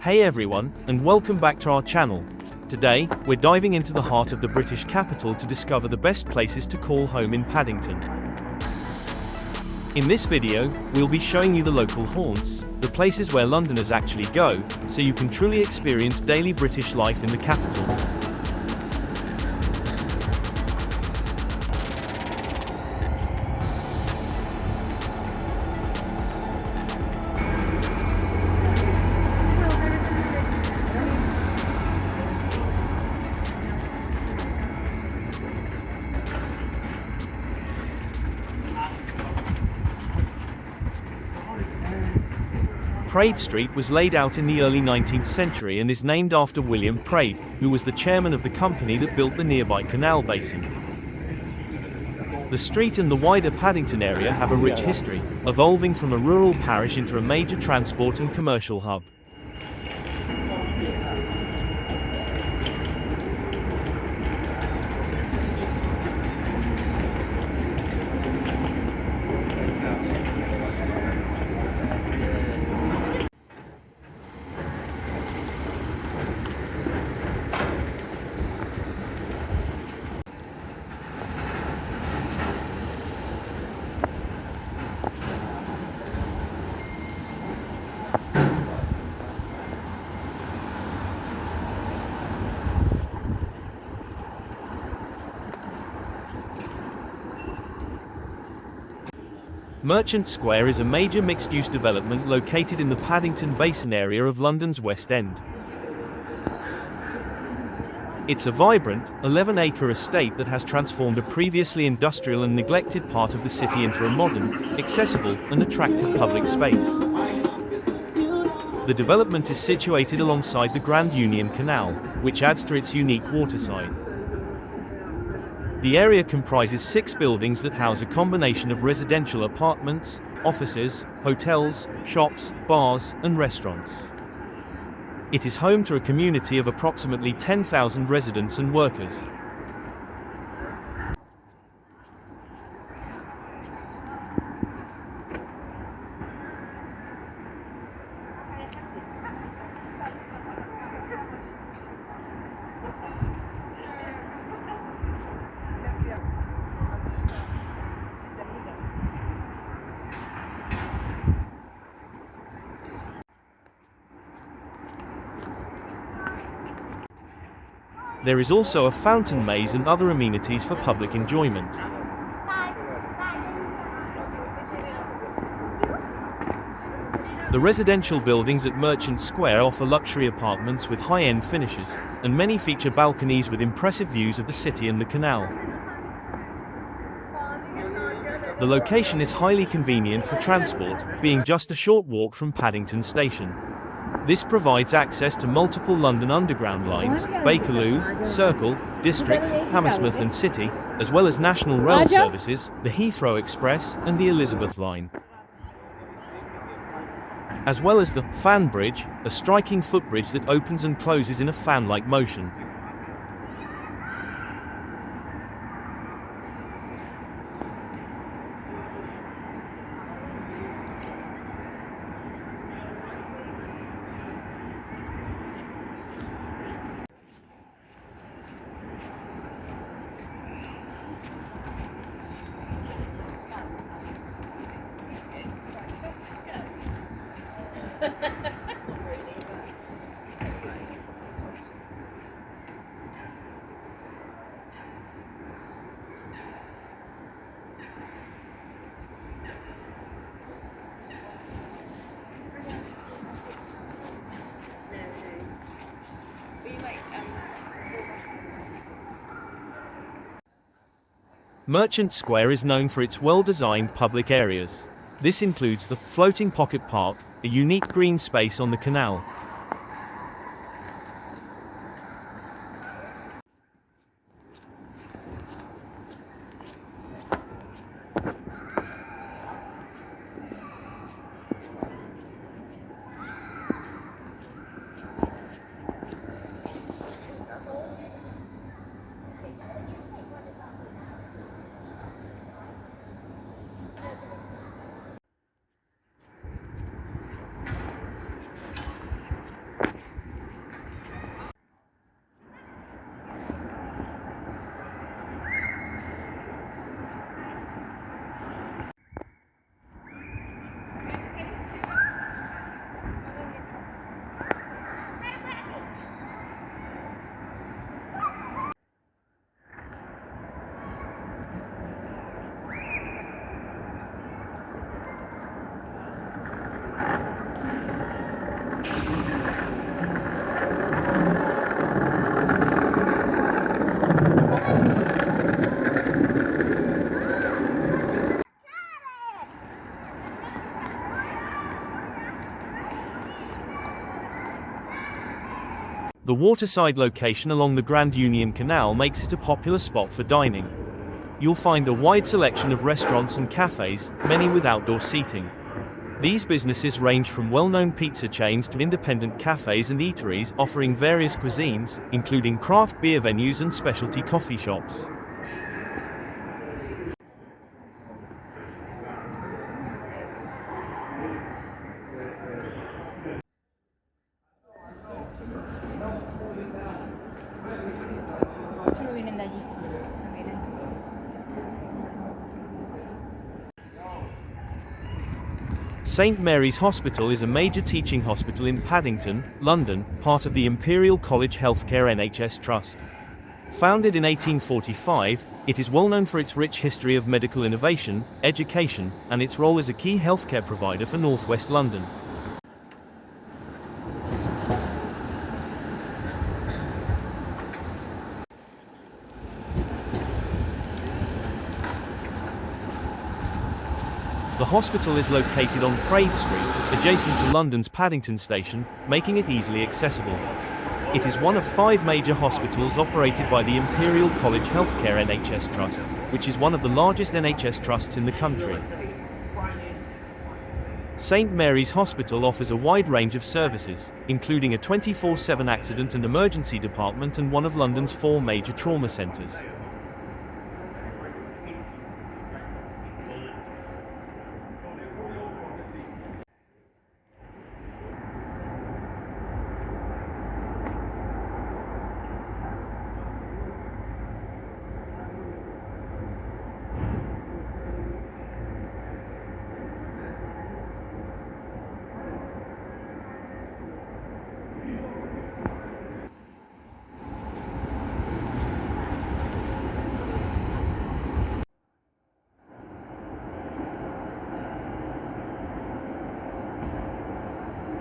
Hey everyone, and welcome back to our channel. Today, we're diving into the heart of the British capital to discover the best places to call home in Paddington. In this video, we'll be showing you the local haunts, the places where Londoners actually go, so you can truly experience daily British life in the capital. Praet Street was laid out in the early 19th century and is named after William Praet, who was the chairman of the company that built the nearby canal basin. The street and the wider Paddington area have a rich history, evolving from a rural parish into a major transport and commercial hub. Merchant Square is a major mixed-use development located in the Paddington Basin area of London's West End. It's a vibrant, 11-acre estate that has transformed a previously industrial and neglected part of the city into a modern, accessible, and attractive public space. The development is situated alongside the Grand Union Canal, which adds to its unique waterside. The area comprises 6 buildings that house a combination of residential apartments, offices, hotels, shops, bars, and restaurants. It is home to a community of approximately 10,000 residents and workers. There is also a fountain maze and other amenities for public enjoyment. The residential buildings at Merchant Square offer luxury apartments with high-end finishes, and many feature balconies with impressive views of the city and the canal. The location is highly convenient for transport, being just a short walk from Paddington Station. This provides access to multiple London Underground lines, Bakerloo, Circle, District, Hammersmith and City, as well as national rail services, the Heathrow Express and the Elizabeth line. As well as the fan bridge, a striking footbridge that opens and closes in a fan-like motion. Merchant Square is known for its well-designed public areas. This includes the Floating Pocket Park, a unique green space on the canal. The waterside location along the Grand Union Canal makes it a popular spot for dining. You'll find a wide selection of restaurants and cafes, many with outdoor seating. These businesses range from well-known pizza chains to independent cafes and eateries offering various cuisines, including craft beer venues and specialty coffee shops. Solo vienen de allí. Miren. St Mary's Hospital is a major teaching hospital in Paddington, London, part of the Imperial College Healthcare NHS Trust. Founded in 1845, it is well known for its rich history of medical innovation, education, and its role as a key healthcare provider for North West London. The hospital is located on Praet Street, adjacent to London's Paddington Station, making it easily accessible. It is one of 5 major hospitals operated by the Imperial College Healthcare NHS Trust, which is one of the largest NHS trusts in the country. St Mary's Hospital offers a wide range of services, including a 24/7 accident and emergency department and one of London's 4 major trauma centres.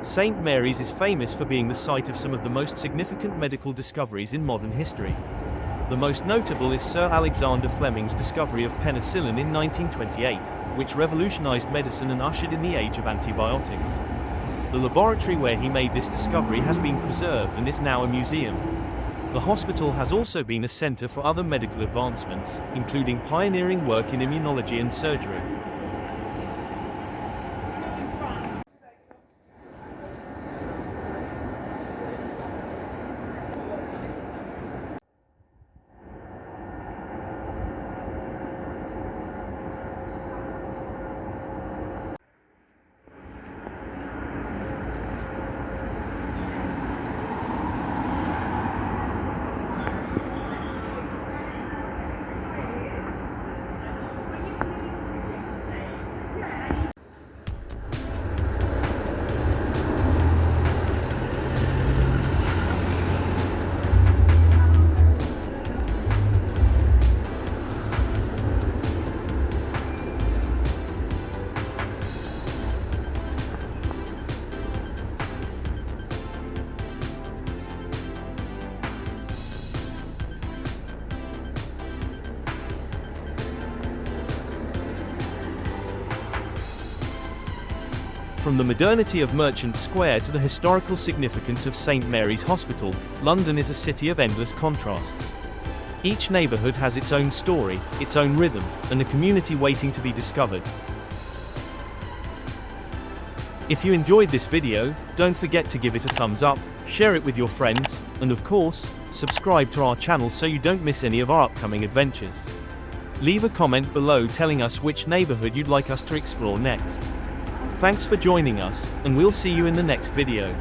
St Mary's is famous for being the site of some of the most significant medical discoveries in modern history. The most notable is Sir Alexander Fleming's discovery of penicillin in 1928, which revolutionized medicine and ushered in the age of antibiotics. The laboratory where he made this discovery has been preserved and is now a museum. The hospital has also been a center for other medical advancements, including pioneering work in immunology and surgery. From the modernity of Merchant Square to the historical significance of St Mary's Hospital, London is a city of endless contrasts. Each neighbourhood has its own story, its own rhythm, and a community waiting to be discovered. If you enjoyed this video, don't forget to give it a thumbs up, share it with your friends, and of course, subscribe to our channel so you don't miss any of our upcoming adventures. Leave a comment below telling us which neighbourhood you'd like us to explore next. Thanks for joining us, and we'll see you in the next video.